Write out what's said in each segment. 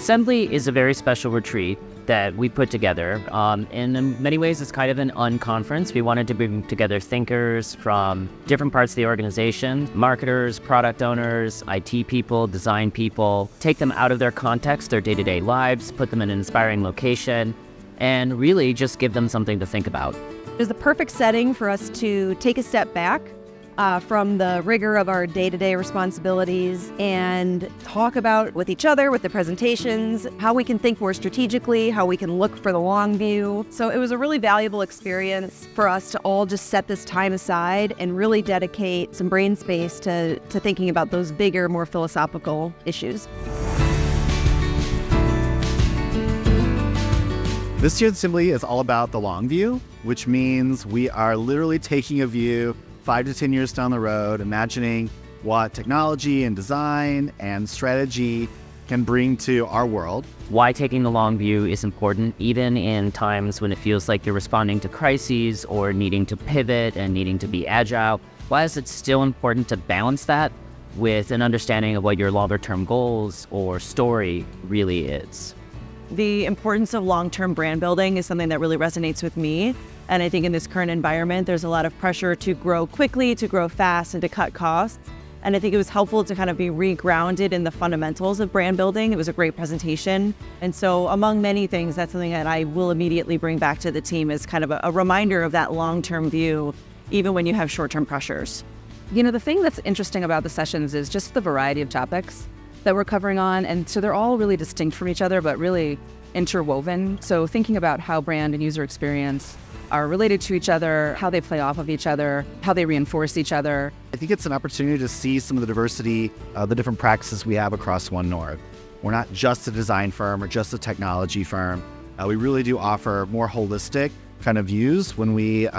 Assembly is a very special retreat that we put together. In many ways, it's kind of an unconference. We wanted to bring together thinkers from different parts of the organization, marketers, product owners, IT people, design people, take them out of their context, their day-to-day lives, put them in an inspiring location, and really just give them something to think about. It was the perfect setting for us to take a step back from the rigor of our day-to-day responsibilities and talk about with each other, with the presentations, how we can think more strategically, how we can look for the long view. So it was a really valuable experience for us to all just set this time aside and really dedicate some brain space to thinking about those bigger, more philosophical issues. This year's Assembly is all about the long view, which means we are literally taking a view 5 to 10 years down the road, imagining what technology and design and strategy can bring to our world. Why taking the long view is important, even in times when it feels like you're responding to crises or needing to pivot and needing to be agile. Why is it still important to balance that with an understanding of what your longer-term goals or story really is? The importance of long-term brand building is something that really resonates with me. And I think in this current environment, there's a lot of pressure to grow quickly, to grow fast, and to cut costs. And I think it was helpful to kind of be re-grounded in the fundamentals of brand building. It was a great presentation. And so among many things, that's something that I will immediately bring back to the team as kind of a reminder of that long-term view, even when you have short-term pressures. You know, the thing that's interesting about the sessions is just the variety of topics that we're covering on. And so they're all really distinct from each other, but really interwoven. So thinking about how brand and user experience are related to each other, how they play off of each other, how they reinforce each other. I think it's an opportunity to see some of the diversity, the different practices we have across One North. We're not just a design firm or just a technology firm. We really do offer more holistic kind of views when we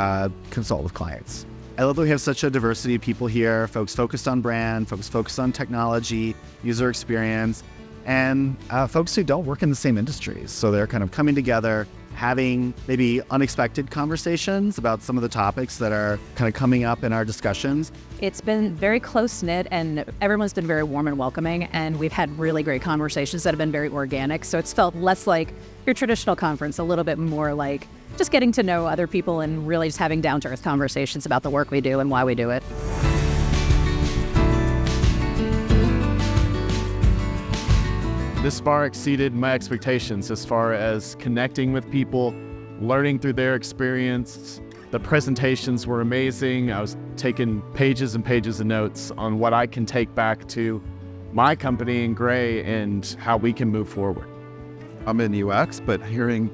consult with clients. I love that we have such a diversity of people here, folks focused on brand, folks focused on technology, user experience, and folks who don't work in the same industries. So they're kind of coming together, having maybe unexpected conversations about some of the topics that are kind of coming up in our discussions. It's been very close-knit and everyone's been very warm and welcoming, and we've had really great conversations that have been very organic. So it's felt less like your traditional conference, a little bit more like just getting to know other people and really just having down-to-earth conversations about the work we do and why we do it. This far exceeded my expectations as far as connecting with people, learning through their experience. The presentations were amazing. I was taking pages and pages of notes on what I can take back to my company in Gray and how we can move forward. I'm in UX, but hearing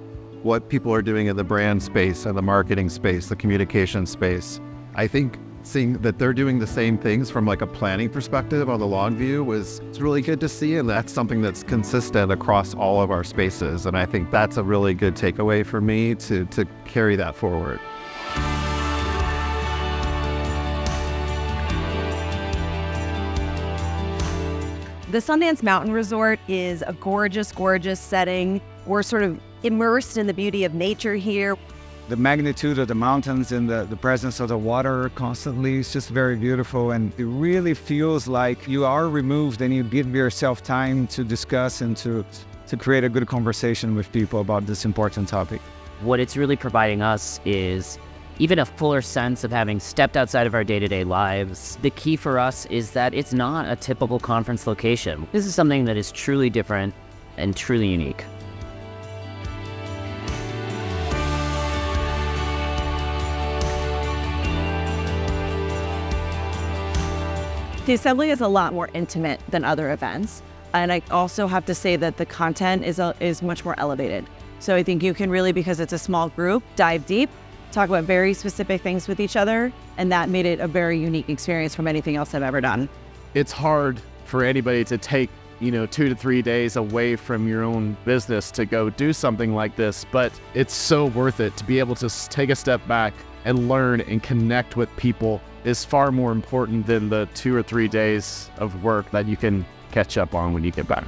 what people are doing in the brand space and the marketing space, the communication space, I think seeing that they're doing the same things from like a planning perspective on the long view it's really good to see, and that's something that's consistent across all of our spaces. And I think that's a really good takeaway for me to carry that forward. The Sundance Mountain Resort is a gorgeous, gorgeous setting. We're sort of immersed in the beauty of nature here. The magnitude of the mountains and the presence of the water constantly is just very beautiful, and it really feels like you are removed and you give yourself time to discuss and to create a good conversation with people about this important topic. What it's really providing us is even a fuller sense of having stepped outside of our day-to-day lives. The key for us is that it's not a typical conference location. This is something that is truly different and truly unique. The Assembly is a lot more intimate than other events. And I also have to say that the content is much more elevated. So I think you can really, because it's a small group, dive deep, talk about very specific things with each other. And that made it a very unique experience from anything else I've ever done. It's hard for anybody to take 2 to 3 days away from your own business to go do something like this, but it's so worth it to be able to take a step back and learn and connect with people is far more important than the 2 or 3 days of work that you can catch up on when you get back.